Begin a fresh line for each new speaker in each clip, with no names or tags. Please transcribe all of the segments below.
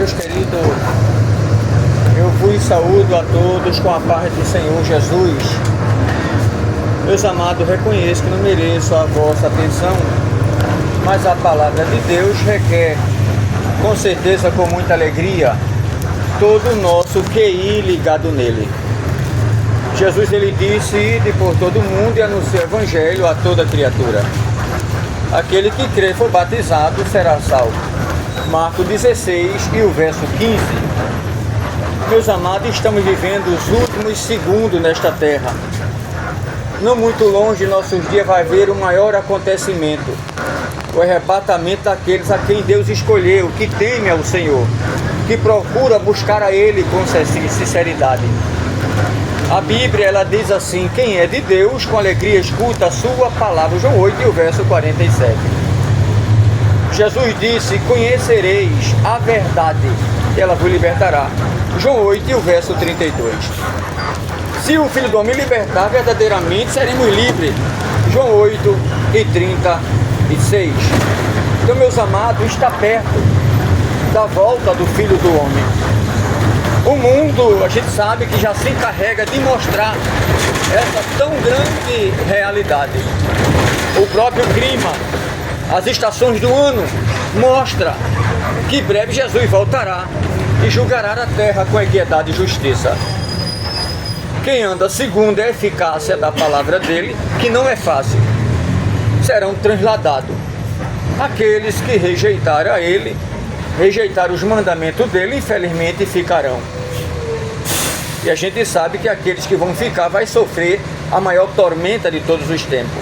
Meus queridos, eu vos saúdo a todos com a paz do Senhor Jesus. Meus amados, reconheço que não mereço a vossa atenção, mas a palavra de Deus requer, com certeza, com muita alegria, todo o nosso QI ligado nele. Jesus, ele disse: ide por todo o mundo e anuncie o evangelho a toda criatura. Aquele que crer e for batizado será salvo. Marcos 16 e o verso 15. Meus amados, estamos vivendo os últimos segundos nesta terra. Não muito longe, em nossos dias, vai haver o maior acontecimento: o arrebatamento daqueles a quem Deus escolheu, que teme ao Senhor, que procura buscar a Ele com sinceridade. A Bíblia, ela diz assim: quem é de Deus, com alegria escuta a sua palavra. João 8 e o verso 47. Jesus disse: conhecereis a verdade, e ela vos libertará. João 8 e o verso 32. Se o Filho do Homem libertar, verdadeiramente seremos livres. João 8 e 36. Então, meus amados, está perto da volta do Filho do Homem. O mundo, a gente sabe que já se encarrega de mostrar essa tão grande realidade. O próprio clima, as estações do ano, mostra que em breve Jesus voltará e julgará a terra com equidade e justiça. Quem anda segundo a eficácia da palavra dele, que não é fácil, serão transladados. Aqueles que rejeitaram a ele, rejeitaram os mandamentos dele, infelizmente ficarão. E a gente sabe que aqueles que vão ficar vai sofrer a maior tormenta de todos os tempos.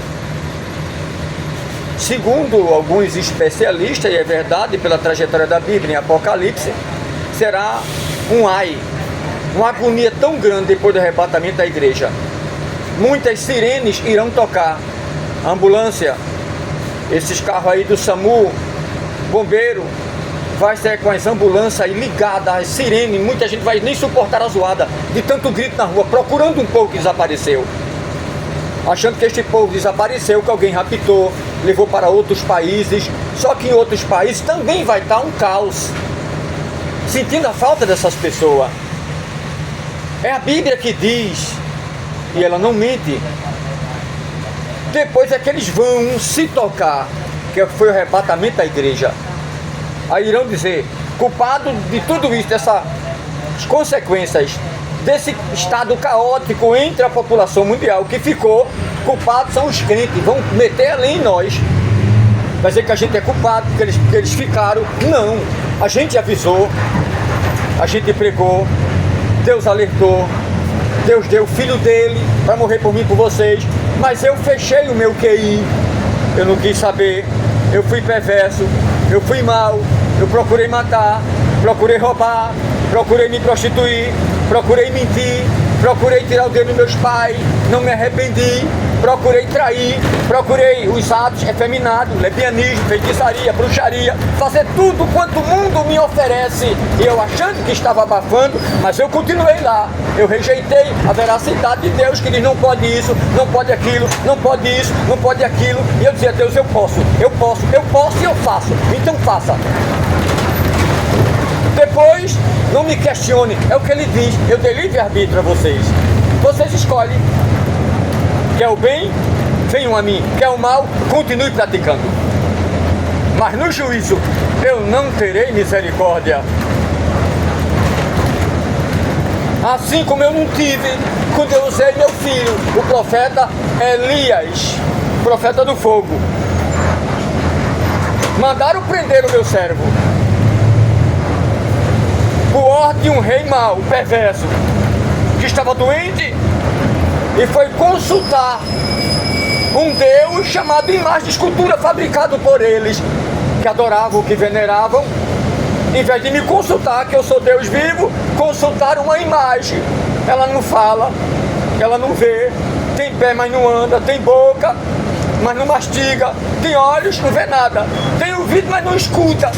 Segundo alguns especialistas, e é verdade pela trajetória da Bíblia em Apocalipse, será um ai, uma agonia tão grande depois do arrebatamento da igreja. Muitas sirenes irão tocar, ambulância, esses carros aí do SAMU, bombeiro, vai sair com as ambulâncias aí ligadas, as sirenes, muita gente vai nem suportar a zoada de tanto grito na rua, procurando um povo que desapareceu. Achando que este povo desapareceu, que alguém raptou, levou para outros países. Só que em outros países também vai estar um caos, sentindo a falta dessas pessoas. É a Bíblia que diz, e ela não mente. Depois é que eles vão se tocar, que foi o arrebatamento da igreja. Aí irão dizer: culpado de tudo isso, dessas consequências, desse estado caótico entre a população mundial que ficou, culpados são os crentes. Vão meter ali em nós, vai dizer que a gente é culpado porque eles ficaram. Não, a gente avisou, a gente pregou, Deus alertou, Deus deu o filho dele para morrer por mim, por vocês, mas eu fechei o meu QI, eu não quis saber, eu fui perverso, eu fui mau, eu procurei matar, procurei roubar, procurei me prostituir, procurei mentir, procurei tirar o dedo dos meus pais, não me arrependi, procurei trair, procurei os atos efeminados, lesbianismo, feitiçaria, bruxaria, fazer tudo quanto o mundo me oferece, e eu achando que estava abafando, mas eu continuei lá. Eu rejeitei a veracidade de Deus, que diz: não pode isso, não pode aquilo, não pode isso, não pode aquilo, e eu dizia: Deus, eu posso e eu faço, então faça. Depois, não me questione, é o que ele diz: eu dei livre-arbítrio a vocês. Vocês escolhem. Quer o bem? Venham a mim. Quer o mal? Continue praticando. Mas no juízo, eu não terei misericórdia. Assim como eu não tive quando eu usei meu filho, o profeta Elias, profeta do fogo. Mandaram prender o meu servo por ordem de um rei mau, perverso, que estava doente e foi consultar um Deus chamado imagem de escultura, fabricado por eles, que adoravam, que veneravam. Em vez de me consultar, que eu sou Deus vivo, consultaram uma imagem. Ela não fala, ela não vê, tem pé, mas não anda, tem boca, mas não mastiga, tem olhos, não vê nada, tem ouvido, mas não escuta.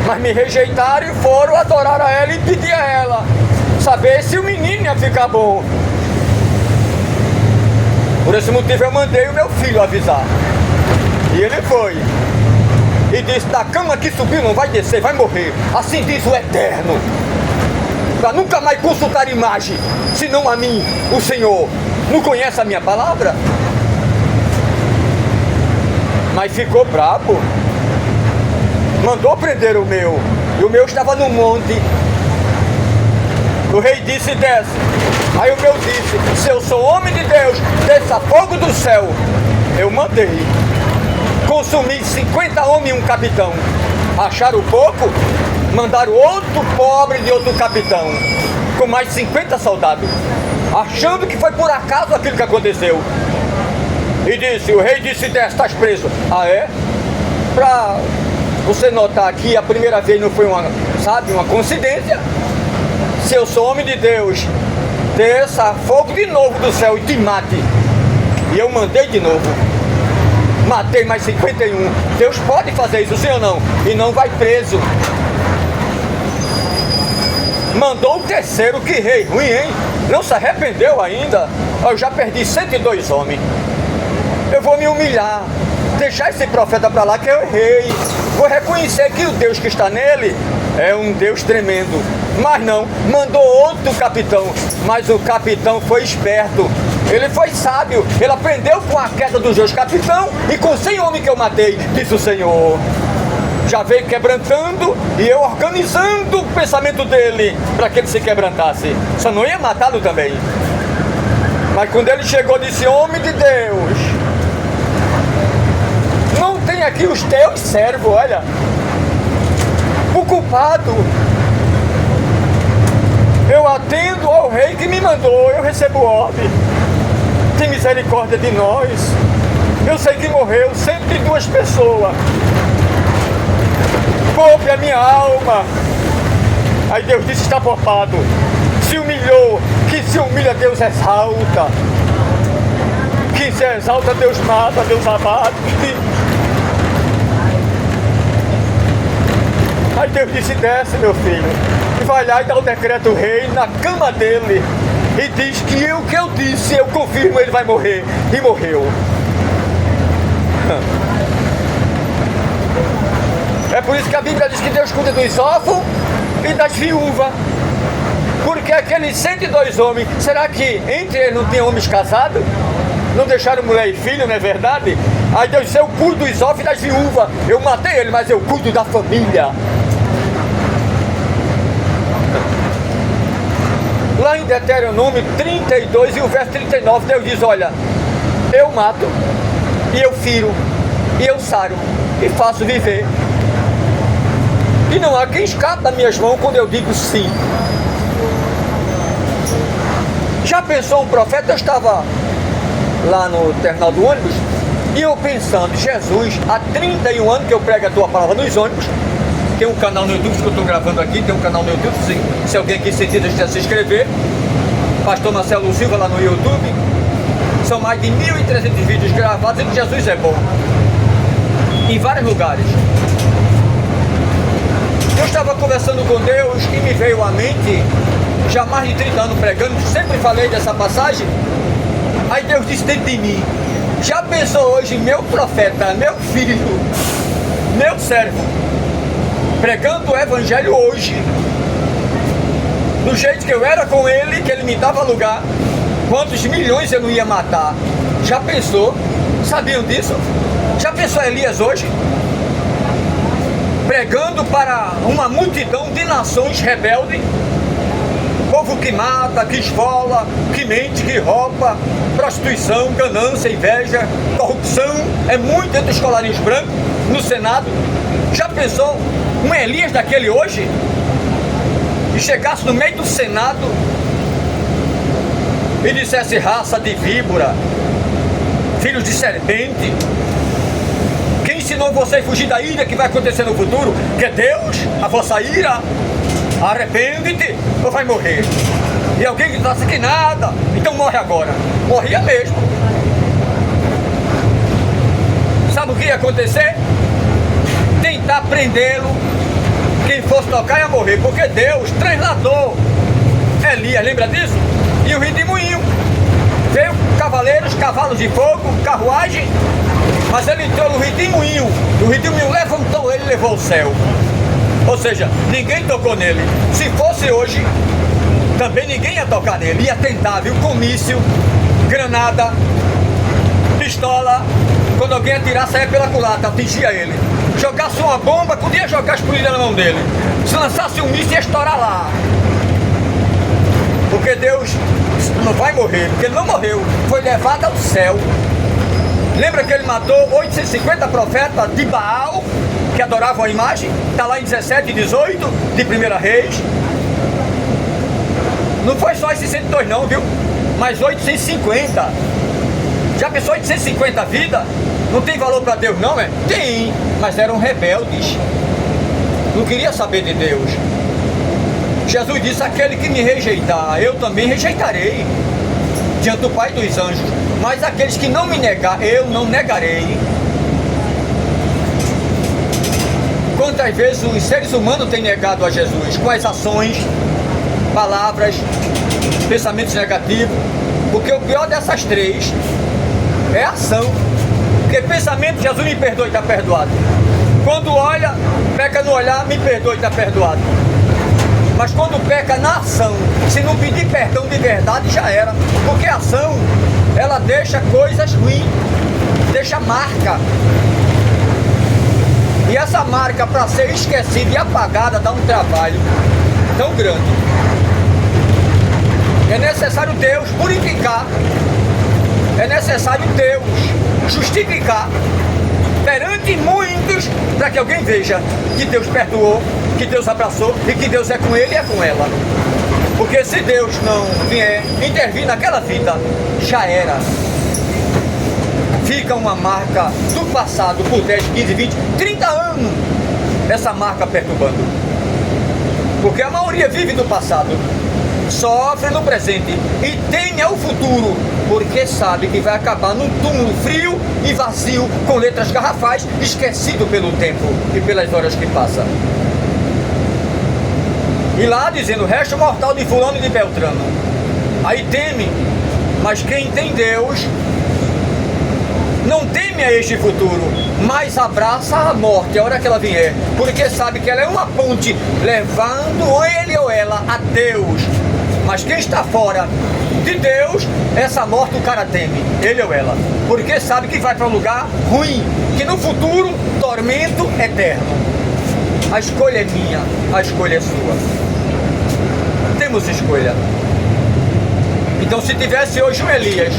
Mas me rejeitaram e foram adorar a ela e pedir a ela, saber se o menino ia ficar bom. Por esse motivo eu mandei o meu filho avisar. E ele foi. e disse: da cama que subiu não vai descer, vai morrer. Assim diz o Eterno. Para nunca mais consultar imagem, senão a mim, o Senhor. Não conhece a minha palavra? Mas ficou bravo. Mandou prender o meu. E o meu estava no monte. O rei disse: desce. Aí o meu disse: se eu sou homem de Deus, desça fogo do céu. Eu mandei. Consumi 50 homens e um capitão. Acharam pouco? Mandaram outro pobre de outro capitão, com mais 50 soldados, achando que foi por acaso aquilo que aconteceu. E disse: o rei disse: desce, estás preso. Ah, é? Pra você notar que a primeira vez não foi uma coincidência. Se eu sou homem de Deus, desça fogo de novo do céu e te mate. E eu mandei de novo. Matei mais 51. Deus pode fazer isso, sim ou não? E não vai preso. Mandou o terceiro, que rei ruim, hein? Não se arrependeu ainda. Eu já perdi 102 homens. Eu vou me humilhar, deixar esse profeta para lá que eu errei. Vou reconhecer que o Deus que está nele é um Deus tremendo. Mas não, mandou outro capitão. Mas o capitão foi esperto. Ele foi sábio. Ele aprendeu com a queda dos dois capitães e com 100 homens que eu matei, disse o Senhor. Já veio quebrantando e eu organizando o pensamento dele para que ele se quebrantasse. Só não ia matá-lo também. Mas quando ele chegou, disse: homem de Deus, não tem aqui os teus servos, olha, o culpado. Eu atendo ao rei que me mandou, eu recebo ordem. Tem misericórdia de nós. Eu sei que morreu 102 pessoas. Poupe a minha alma. Aí Deus disse: está poupado. Se humilhou. Que se humilha, Deus exalta. Quem se exalta, Deus mata, Deus abate. Aí Deus disse: desce, meu filho, e vai lá e dá o decreto rei na cama dele e diz que o que eu disse, eu confirmo, ele vai morrer. E morreu. É por isso que a Bíblia diz que Deus cuida dos órfãos e das viúvas. Porque aqueles 102 homens, será que entre eles não tinha homens casados? Não deixaram mulher e filho, não é verdade? Aí Deus disse: eu cuido dos órfãos e das viúvas. Eu matei ele, mas eu cuido da família. Lá em Deuteronômio 32 e o verso 39, Deus diz: olha, eu mato, e eu firo, e eu saro, e faço viver. E não há quem escape das minhas mãos quando eu digo sim. Já pensou um profeta? Eu estava lá no terminal do ônibus e eu pensando: Jesus, há 31 anos que eu prego a tua palavra nos ônibus. Tem um canal no YouTube que eu estou gravando aqui, tem um canal no YouTube, se alguém aqui sentir, deixa se inscrever. Pastor Marcelo Silva lá no YouTube. São mais de 1.300 vídeos gravados e que Jesus é bom. Em vários lugares. Eu estava conversando com Deus e me veio à mente, já mais de 30 anos pregando, sempre falei dessa passagem. Aí Deus disse dentro de mim: já pensou hoje meu profeta, meu filho, meu servo, pregando o evangelho hoje, do jeito que eu era com ele, que ele me dava lugar, quantos milhões eu não ia matar? Já pensou? Sabiam disso? Já pensou Elias hoje? Pregando para uma multidão de nações rebeldes, povo que mata, que esfola, que mente, que rouba, prostituição, ganância, inveja, corrupção, é muito entre os colarinhos brancos no Senado. Já pensou um Elias daquele hoje? E chegasse no meio do Senado e dissesse: raça de víbora, filhos de serpente, quem ensinou você a fugir da ira que vai acontecer no futuro? Que é Deus, a vossa ira? Arrepende-te ou vai morrer. E alguém que disse que nada, então morre agora. Morria mesmo. Sabe o que ia acontecer? Tentar prendê-lo, quem fosse tocar ia morrer, porque Deus trasladou Elias, lembra disso? E o redemoinho veio cavaleiros, cavalos de fogo, carruagem, mas ele entrou no redemoinho. O redemoinho levantou levou ao céu. Ou seja, ninguém tocou nele. Se fosse hoje, também ninguém ia tocar nele. Ia tentar, viu? Comício, granada, pistola. Quando alguém atirasse, saia pela culatra, atingia ele. Jogasse uma bomba, podia jogar explodida na mão dele. Se lançasse um míssil, ia estourar lá. Porque Deus não vai morrer, porque ele não morreu. Foi levado ao céu. Lembra que ele matou 850 profetas de Baal, que adoravam a imagem? Está lá em 17 e 18 de 1 Reis. Não foi só esses 102 não, viu? Mas 850. Já pensou 850 vidas? Não tem valor para Deus não, é? Tem, mas eram rebeldes. Não queria saber de Deus. Jesus disse, aquele que me rejeitar, eu também rejeitarei diante do Pai dos anjos. Mas aqueles que não me negar, eu não negarei. Quantas vezes os seres humanos têm negado a Jesus? Com as ações, palavras, pensamentos negativos. Porque o pior dessas três é a ação. Porque pensamento, Jesus me perdoe, está perdoado. Quando olha, peca no olhar, me perdoe, está perdoado. Mas quando peca na ação, se não pedir perdão de verdade, já era. Porque a ação, ela deixa coisas ruins, deixa marca. E essa marca, para ser esquecida e apagada, dá um trabalho tão grande. É necessário Deus purificar, é necessário Deus justificar perante muitos, para que alguém veja que Deus perdoou, que Deus abraçou e que Deus é com ele e é com ela. Porque se Deus não vier intervir naquela vida, já era. Fica uma marca do passado por 10, 15, 20, 30 anos, essa marca perturbando. Porque a maioria vive do passado, sofre no presente e teme ao futuro, porque sabe que vai acabar num túmulo frio e vazio, com letras garrafais, esquecido pelo tempo e pelas horas que passam. E lá dizendo, resto mortal de fulano e de Beltrano. Aí teme, mas quem tem Deus não teme a este futuro, mas abraça a morte a hora que ela vier, porque sabe que ela é uma ponte levando ele ou ela a Deus. Mas quem está fora de Deus, essa morte o cara teme, ele ou ela, porque sabe que vai para um lugar ruim, que no futuro, tormento eterno. A escolha é minha, a escolha é sua. Temos escolha. Então se tivesse hoje um Elias,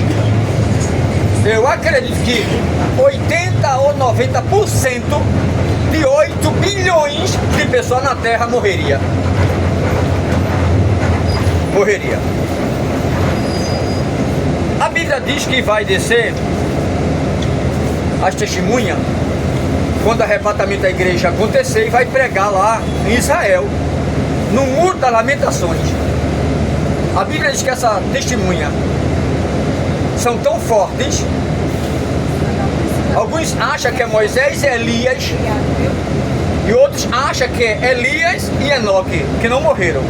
eu acredito que 80 ou 90% de 8 bilhões de pessoas na Terra morreria. Morreria. A Bíblia diz que vai descer as testemunhas quando o arrebatamento da igreja acontecer e vai pregar lá em Israel, no Muro das Lamentações. A Bíblia diz que essa testemunha são tão fortes. Alguns acham que é Moisés e Elias, e outros acham que é Elias e Enoque, que não morreram.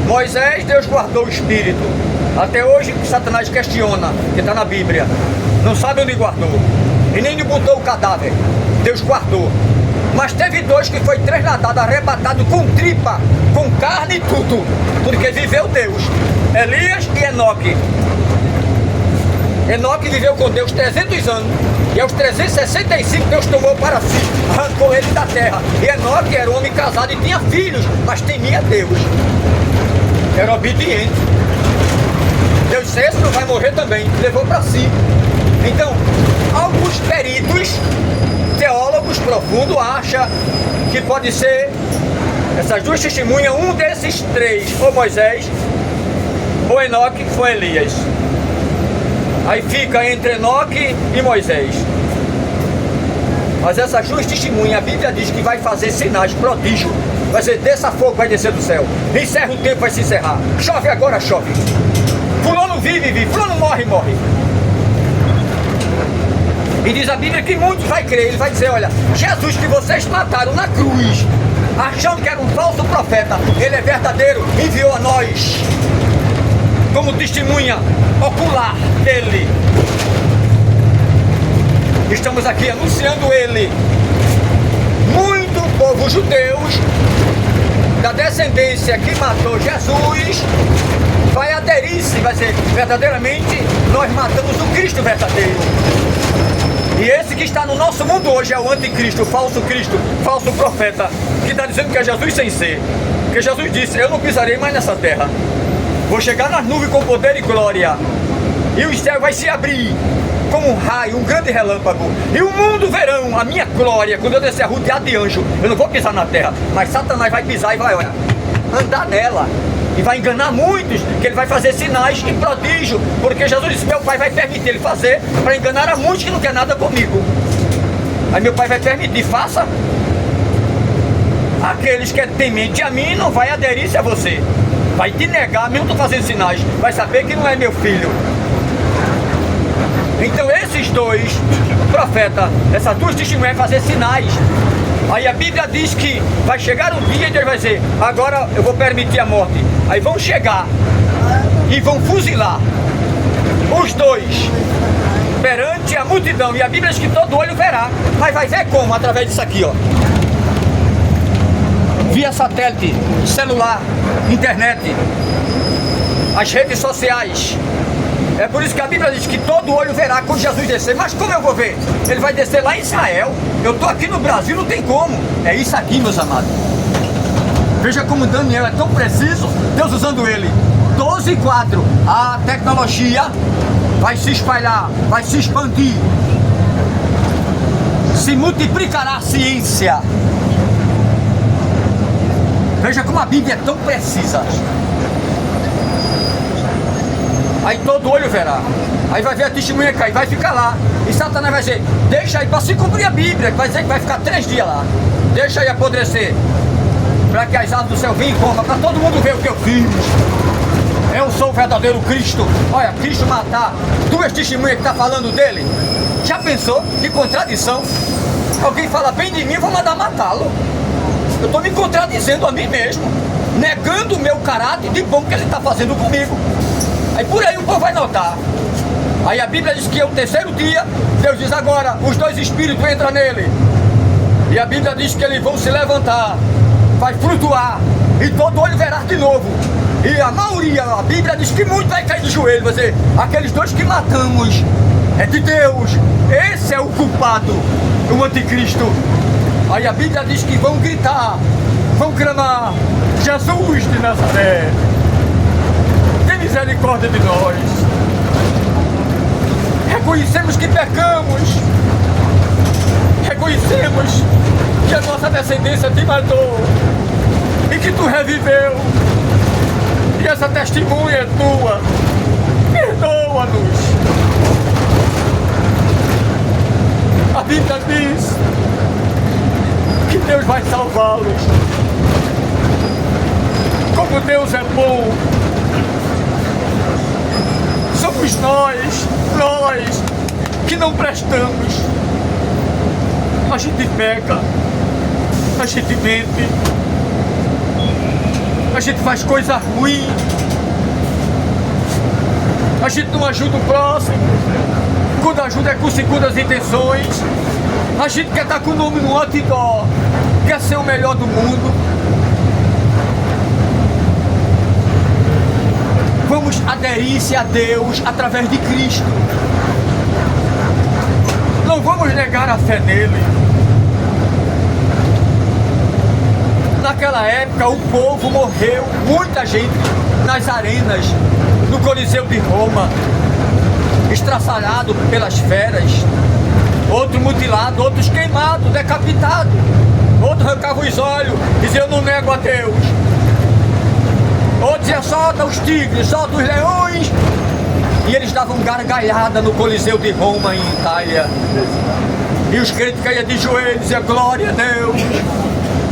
Moisés, Deus guardou o espírito. Até hoje Satanás questiona, que está na Bíblia. Não sabe onde guardou. E nem lhe botou o cadáver. Deus guardou. Mas teve dois que foi trasladado, arrebatado com tripa, com carne e tudo. Porque viveu Deus. Elias e Enoque. Enoque viveu com Deus 300 anos. E aos 365 Deus tomou para si, arrancou ele da terra. E Enoque era um homem casado e tinha filhos, mas temia Deus. Era obediente. Deus disse, esse não vai morrer também. Levou para si. Então, alguns peritos, teólogos profundos, acham que pode ser essas duas testemunhas, um desses três, ou Moisés, ou Enoque, ou Elias. Aí fica entre Enoque e Moisés. Mas essas duas testemunhas, a Bíblia diz que vai fazer sinais, prodígio. Vai dizer, desça fogo, vai descer do céu. Encerra o tempo, vai se encerrar. Chove agora, chove. Fulano vive, vive. Fulano morre, morre. E diz a Bíblia que muitos vai crer. Ele vai dizer, olha, Jesus que vocês mataram na cruz, achando que era um falso profeta, ele é verdadeiro, enviou a nós como testemunha ocular dele. Estamos aqui anunciando ele. Muitos judeus, da descendência que matou Jesus, vai aderir-se, vai ser verdadeiramente, nós matamos o Cristo verdadeiro. E esse que está no nosso mundo hoje é o anticristo, o falso Cristo, falso profeta, que está dizendo que é Jesus sem ser. Porque Jesus disse, eu não pisarei mais nessa terra. Vou chegar nas nuvens com poder e glória. E o céu vai se abrir como um raio, um grande relâmpago. E o mundo verão a minha glória quando eu descer rodeado de anjo. Eu não vou pisar na terra, mas Satanás vai pisar e vai andar nela. E vai enganar muitos, que ele vai fazer sinais e prodígio. Porque Jesus disse, meu pai vai permitir ele fazer para enganar a muitos que não quer nada comigo. Aí meu pai vai permitir, faça. Aqueles que é temente a mim não vai aderir-se a você. Vai te negar, mesmo tu fazendo sinais. Vai saber que não é meu filho. Então esses dois profetas, essas duas testemunhas vão fazer sinais. Aí a Bíblia diz que vai chegar um dia e Deus vai dizer, agora eu vou permitir a morte. Aí vão chegar e vão fuzilar os dois perante a multidão. E a Bíblia diz que todo olho verá. Mas vai ver como? Através disso aqui, ó. Via satélite, celular, internet, as redes sociais. É por isso que a Bíblia diz que todo olho verá quando Jesus descer. Mas como eu vou ver? Ele vai descer lá em Israel. Eu estou aqui no Brasil, não tem como. É isso aqui, meus amados. Veja como Daniel é tão preciso, Deus usando ele. 12:4. A tecnologia vai se espalhar, vai se expandir. Se multiplicará a ciência. Veja como a Bíblia é tão precisa. Aí todo olho verá. Aí vai ver a testemunha cair, vai ficar lá. E Satanás vai dizer, deixa aí para se cumprir a Bíblia, que vai dizer que vai ficar 3 dias lá. Deixa aí apodrecer. Para que as aves do céu venham e comam, para todo mundo ver o que eu fiz. Eu sou o verdadeiro Cristo. Olha, Cristo matar 2 testemunhas que estão falando dele. Já pensou? Que contradição. Alguém fala bem de mim, eu vou mandar matá-lo. Eu estou me contradizendo a mim mesmo, negando o meu caráter de bom que ele está fazendo comigo. Aí por aí o povo vai notar. Aí a Bíblia diz que é o 3º dia. Deus diz agora, os 2 espíritos entram nele. E a Bíblia diz que eles vão se levantar, vai flutuar, e todo olho verá de novo. E a maioria, a Bíblia diz que muito vai cair de joelho, vai dizer, aqueles 2 que matamos, é de Deus. Esse é o culpado, o anticristo. Aí a Bíblia diz que vão gritar, vão clamar, Jesus de Nazaré, tem misericórdia de nós. Reconhecemos que pecamos, reconhecemos que a nossa descendência te matou e que tu reviveu. E essa testemunha é tua, perdoa-nos. A Bíblia diz que Deus vai salvá-los. Como Deus é bom. Somos nós que não prestamos. A gente peca, a gente mente, a gente faz coisa ruim, a gente não ajuda o próximo. Quando ajuda é com segundas intenções. A gente quer estar com o nome no outdoor, quer ser o melhor do mundo. Vamos aderir-se a Deus através de Cristo. Não vamos negar a fé nele. Naquela época o povo morreu, muita gente, nas arenas, no Coliseu de Roma, estraçalhado pelas feras. Outro mutilado, outros queimados, decapitados. Outro arrancava os olhos, dizia, eu não nego a Deus. Outro dizia, solta os tigres, solta os leões. E eles davam gargalhada no Coliseu de Roma, em Itália. E os crentes caíam de joelhos e diziam, glória a Deus.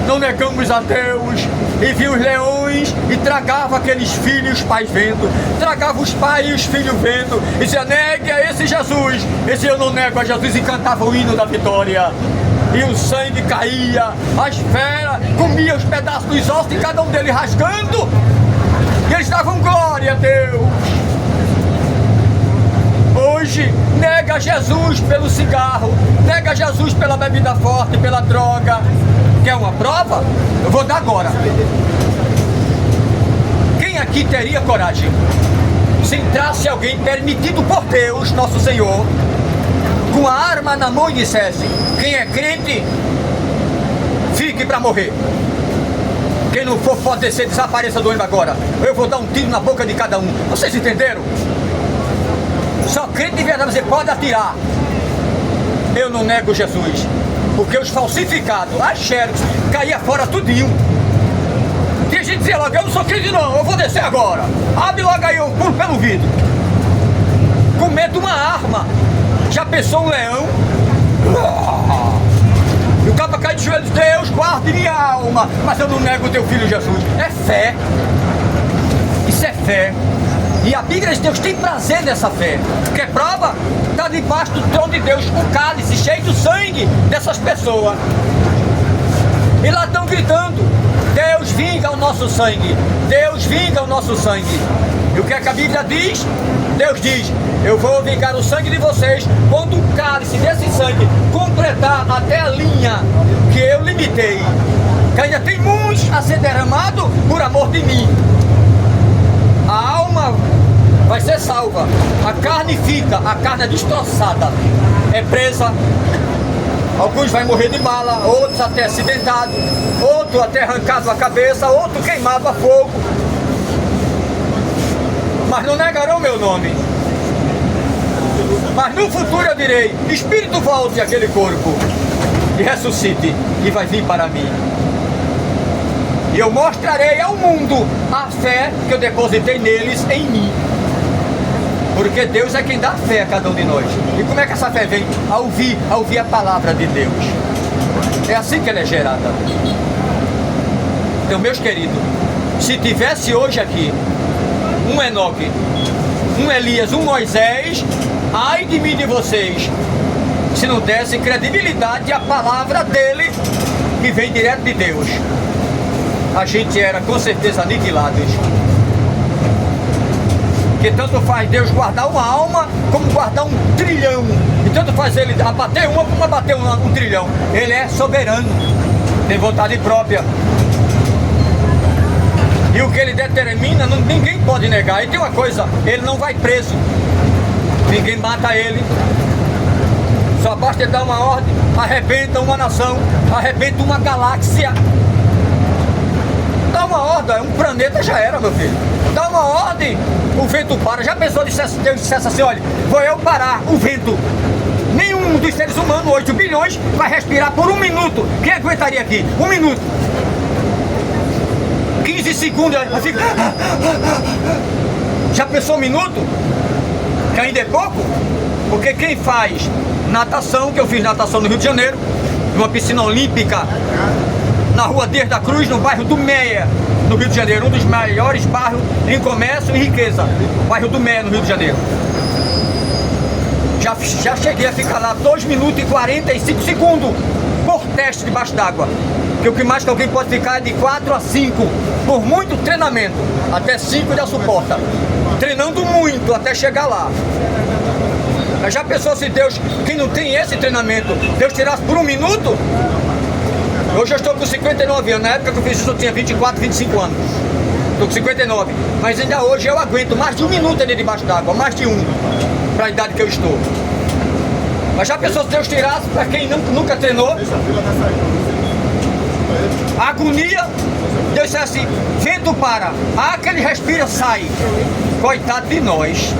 Não negamos a Deus. E viu os leões e tragava aqueles filhos e os pais vendo. Tragava os pais e os filhos vendo. E dizia, negue a esse Jesus. Esse eu não nego a Jesus. E cantava o hino da vitória. E o sangue caía. As feras comiam os pedaços dos ossos de cada um deles rasgando. E eles davam glória a Deus. Hoje nega Jesus pelo cigarro, nega Jesus pela bebida forte, pela droga, Quer uma prova? Eu vou dar agora. Quem aqui teria coragem? Se entrasse alguém permitido por Deus, nosso Senhor, com a arma na mão e dissesse: quem é crente, fique para morrer. Quem não for pode descer, desapareça do ônibus agora. Eu vou dar um tiro na boca de cada um. Vocês entenderam? Só crente de verdade você pode atirar. Eu não nego Jesus, porque os falsificados, as xerox, caía fora tudinho. Tinha gente que dizia logo: eu não sou crente não, eu vou descer agora. Abre logo aí, eu pulo pelo vidro. Com medo de uma arma. Já pensou um leão? E o cabo cai de joelhos: Deus, guarde minha alma. Mas eu não nego o teu filho Jesus. É fé. Isso é fé. E a Bíblia de Deus tem prazer nessa fé. Quer prova? Está debaixo do trono de Deus um cálice cheio de sangue dessas pessoas. E lá estão gritando: Deus vinga o nosso sangue. Deus vinga o nosso sangue. E o que é que a Bíblia diz? Deus diz: eu vou vingar o sangue de vocês quando o cálice desse sangue completar até a linha que eu limitei. Que ainda tem muitos a ser derramado por amor de mim. A alma vai ser salva. A carne fica, a carne é destroçada, é presa. Alguns vão morrer de bala, outros até acidentados, outro até arrancado a cabeça, outro queimado a fogo. Mas não negarão meu nome. Mas no futuro eu direi: Espírito, volte àquele corpo e ressuscite, e vai vir para mim. E eu mostrarei ao mundo a fé que eu depositei neles em mim. Porque Deus é quem dá fé a cada um de nós. E como é que essa fé vem? A ouvir a palavra de Deus. É assim que ela é gerada. Então, meus queridos, se tivesse hoje aqui um Enoque, um Elias, um Moisés, ai de mim de vocês, se não desse credibilidade à palavra dele, que vem direto de Deus. A gente era com certeza aniquilados. Que tanto faz Deus guardar uma alma como guardar um trilhão. E tanto faz ele abater uma como abater um trilhão. Ele é soberano, tem vontade própria. E o que ele determina, ninguém pode negar. E tem uma coisa: ele não vai preso. Ninguém mata ele. Só basta ele dar uma ordem, arrebenta uma nação, arrebenta uma galáxia. Dá uma ordem, um planeta já era, meu filho. Dá uma ordem, o vento para. Já pensou, Deus dissesse assim: olha, vou eu parar o vento. Nenhum dos seres humanos, 8 bilhões, vai respirar por 1 minuto. Quem aguentaria aqui? 1 minuto. 15 segundos, vai ficar. Já pensou 1 minuto? Que ainda é pouco? Porque quem faz natação, que eu fiz natação no Rio de Janeiro, numa piscina olímpica, na rua Dias da Cruz, no bairro do Meia, no Rio de Janeiro, um dos maiores bairros em comércio e riqueza, bairro do Meia, no Rio de Janeiro. Já cheguei a ficar lá 2 minutos e 45 segundos por teste debaixo d'água. Que o que mais que alguém pode ficar é de 4 a 5, por muito treinamento, até 5 já suporta, treinando muito até chegar lá. Mas já pensou se Deus, quem não tem esse treinamento, Deus tirasse por 1 minuto? Hoje eu estou com 59 anos, na época que eu fiz isso eu tinha 24, 25 anos. Estou com 59, mas ainda hoje eu aguento mais de 1 minuto ali debaixo d'água, mais de 1, para a idade que eu estou. Mas já pensou se Deus tirasse para quem nunca treinou? A agonia, Deus disse assim: vento para, que ele respira, sai. Coitado de nós.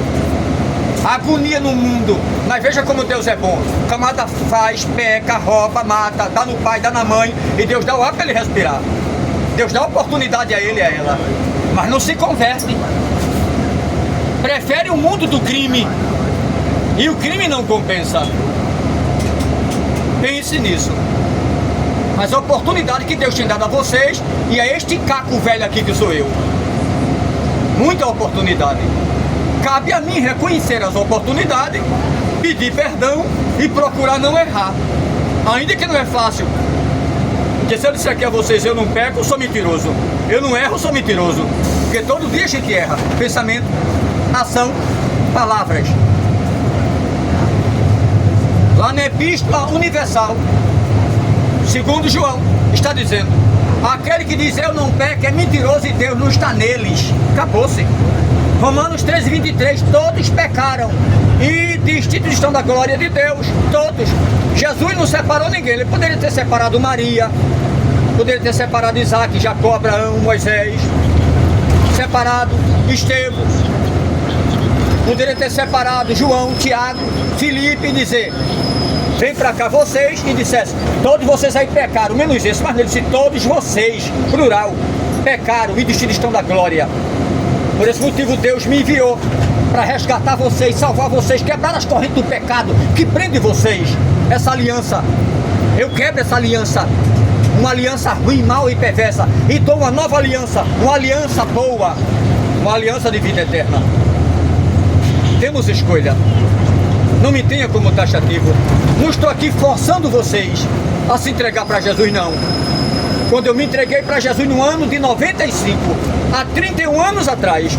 A agonia no mundo, mas veja como Deus é bom. O camarada faz, peca, rouba, mata, dá no pai, dá na mãe, e Deus dá o ar para ele respirar. Deus dá oportunidade a ele e a ela, mas não se converte. Prefere o mundo do crime, e o crime não compensa. Pense nisso. Mas a oportunidade que Deus tem dado a vocês, e a este caco velho aqui que sou eu, muita oportunidade. Cabe a mim reconhecer as oportunidades, pedir perdão e procurar não errar. Ainda que não é fácil. Porque se eu disser aqui a vocês: eu não peco, eu sou mentiroso. Eu não erro, eu sou mentiroso. Porque todo dia a gente erra. Pensamento, ação, palavras. Lá na Epístola Universal, Segundo João, está dizendo: aquele que diz eu não peco é mentiroso e Deus não está neles. Acabou-se. Romanos 13:23, todos pecaram e destituídos estão da glória de Deus, todos. Jesus não separou ninguém. Ele poderia ter separado Maria, poderia ter separado Isaac, Jacó, Abraão, Moisés, separado Estevão, poderia ter separado João, Tiago, Filipe e dizer: vem pra cá vocês, e dissesse: todos vocês aí pecaram, menos esse. Mas ele disse: todos vocês, plural, pecaram e destituídos estão da glória. Por esse motivo Deus me enviou para resgatar vocês, salvar vocês, quebrar as correntes do pecado que prende vocês. Essa aliança, eu quebro essa aliança, uma aliança ruim, mal e perversa, e dou uma nova aliança, uma aliança boa, uma aliança de vida eterna. Temos escolha. Não me tenha como taxativo. Não estou aqui forçando vocês a se entregar para Jesus, não. Quando eu me entreguei para Jesus no ano de 95, há 31 anos atrás,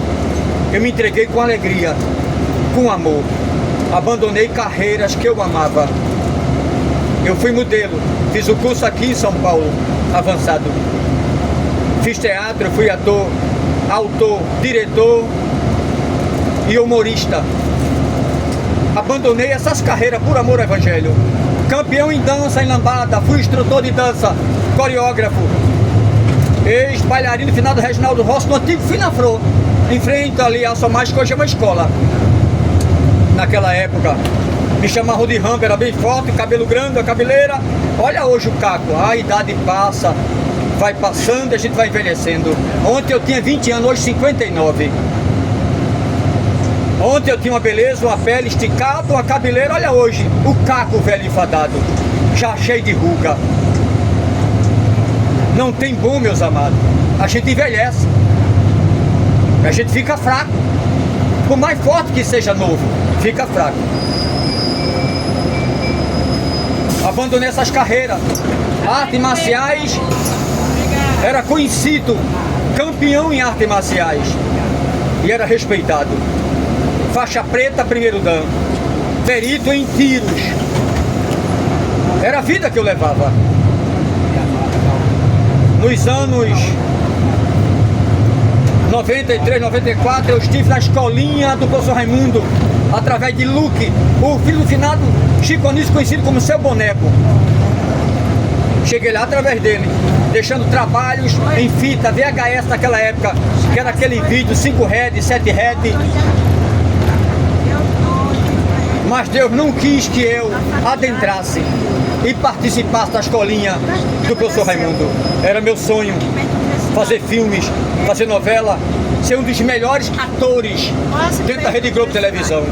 eu me entreguei com alegria, com amor. Abandonei carreiras que eu amava. Eu fui modelo, fiz o curso aqui em São Paulo, avançado. Fiz teatro, fui ator, autor, diretor e humorista. Abandonei essas carreiras por amor ao Evangelho. Campeão em dança, em lambada, fui instrutor de dança, coreógrafo, ex-bailarino final do Reginaldo Rossi, no antigo Finafro, em frente ali a Somais, que hoje é uma escola. Naquela época, me chamavam de rampa, era bem forte, cabelo grande, a cabeleira. Olha hoje o caco, a idade passa, vai passando, a gente vai envelhecendo. Ontem eu tinha 20 anos, hoje 59. Ontem eu tinha uma beleza, uma pele esticada, uma cabeleira. Olha hoje, o caco velho enfadado, já cheio de ruga. Não tem bom, meus amados. A gente envelhece, a gente fica fraco. Por mais forte que seja novo, fica fraco. Abandonei essas carreiras. Artes marciais, era conhecido, campeão em artes marciais, e era respeitado. Faixa preta, primeiro dan, perito em tiros. Era a vida que eu levava. Nos anos 93, 94, eu estive na escolinha do professor Raimundo, através de Luque, o filho do finado Chico Anísio, conhecido como Seu Boneco. Cheguei lá através dele, deixando trabalhos em fita VHS naquela época, que era aquele vídeo 5 head, 7 head. Mas Deus não quis que eu adentrasse e participasse da escolinha do professor Raimundo. Era meu sonho fazer filmes, fazer novela, ser um dos melhores atores dentro da Rede Globo Televisão.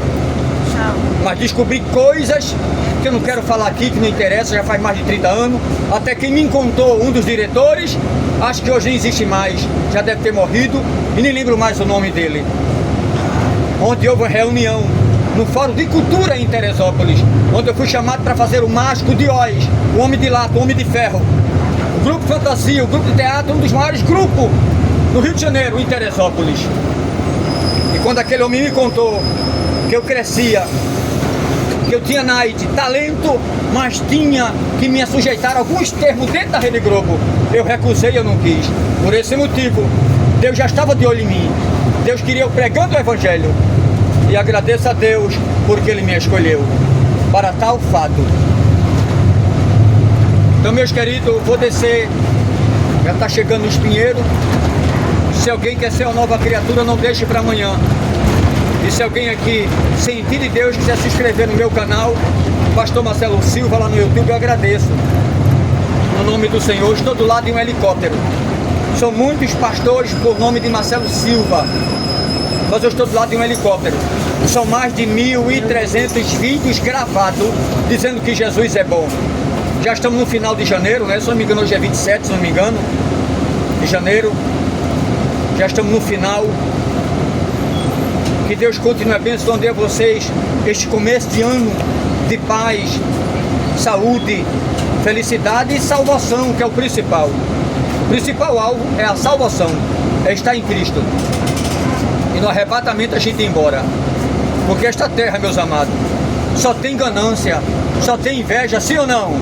Mas descobri coisas que eu não quero falar aqui, que não interessa, já faz mais de 30 anos. Até quem me contou, um dos diretores, acho que hoje nem existe mais, já deve ter morrido, e nem lembro mais o nome dele. Onde houve uma reunião no Fórum de Cultura em Teresópolis, onde eu fui chamado para fazer o Mágico de Oz, o Homem de Lata, o Homem de Ferro, o Grupo Fantasia, o Grupo de Teatro, um dos maiores grupos no Rio de Janeiro, em Teresópolis. E quando aquele homem me contou que eu crescia, que eu tinha naide, talento, mas tinha que me sujeitar a alguns termos dentro da Rede Globo, eu recusei, eu não quis. Por esse motivo, Deus já estava de olho em mim. Deus queria eu pregando o Evangelho. E agradeço a Deus porque Ele me escolheu para tal fato. Então, meus queridos, vou descer. Já está chegando o espinheiro. Se alguém quer ser uma nova criatura, não deixe para amanhã. E se alguém aqui sentir de Deus, quiser se inscrever no meu canal, Pastor Marcelo Silva, lá no YouTube, eu agradeço. No nome do Senhor, estou do lado de um helicóptero. São muitos pastores por nome de Marcelo Silva, mas eu estou do lado de um helicóptero. São mais de 1.300 vídeos gravados dizendo que Jesus é bom. Já estamos no final de janeiro, né? Se não me engano, hoje é 27, se não me engano, de janeiro. Já estamos no final. Que Deus continue abençoando a vocês este começo de ano de paz, saúde, felicidade e salvação, que é o principal. O principal alvo é a salvação, é estar em Cristo. E no arrebatamento a gente ir embora. Porque esta terra, meus amados, só tem ganância, só tem inveja, sim ou não?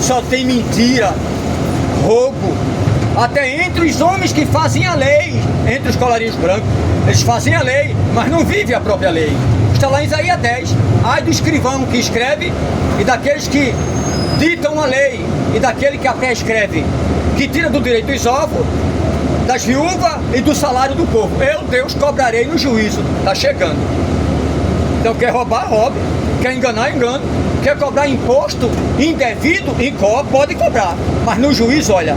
Só tem mentira, roubo. Até entre os homens que fazem a lei, entre os colarinhos brancos, eles fazem a lei, mas não vivem a própria lei. Está lá em Isaías 10. Ai do escrivão que escreve e daqueles que ditam a lei e daquele que a pé escreve, que tira do direito dos ovos, das viúvas e do salário do povo. Eu, Deus, cobrarei no juízo. Está chegando. Então quer roubar, roube. Quer enganar, engano. Quer cobrar imposto indevido, pode cobrar. Mas no juízo, olha,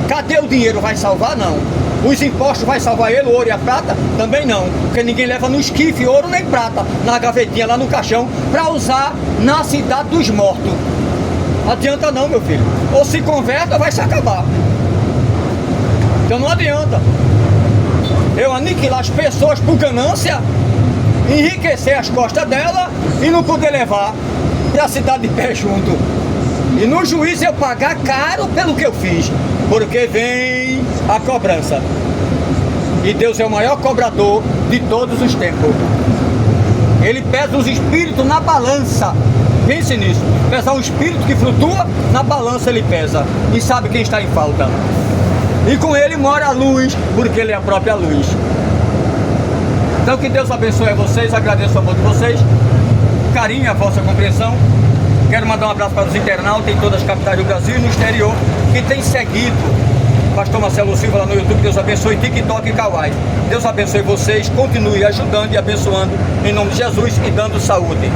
cadê o dinheiro? Vai salvar? Não. Os impostos vai salvar ele, o ouro e a prata? Também não. Porque ninguém leva no esquife ouro nem prata, na gavetinha lá no caixão, para usar na cidade dos mortos. Adianta não, meu filho. Ou se converte ou vai se acabar. Então não adianta eu aniquilar as pessoas por ganância, enriquecer as costas dela e não poder levar para a cidade de pé junto. E no juízo eu pagar caro pelo que eu fiz, porque vem a cobrança. E Deus é o maior cobrador de todos os tempos. Ele pesa os espíritos na balança. Pense nisso. Pesar um espírito que flutua, na balança ele pesa. E sabe quem está em falta. E com ele mora a luz, porque ele é a própria luz. Então que Deus abençoe a vocês, agradeço o amor de vocês, carinho e a vossa compreensão. Quero mandar um abraço para os internautas em todas as capitais do Brasil e no exterior, que tem seguido Pastor Marcelo Silva lá no YouTube. Deus abençoe, TikTok e Kawaii. Deus abençoe vocês, continue ajudando e abençoando em nome de Jesus e dando saúde.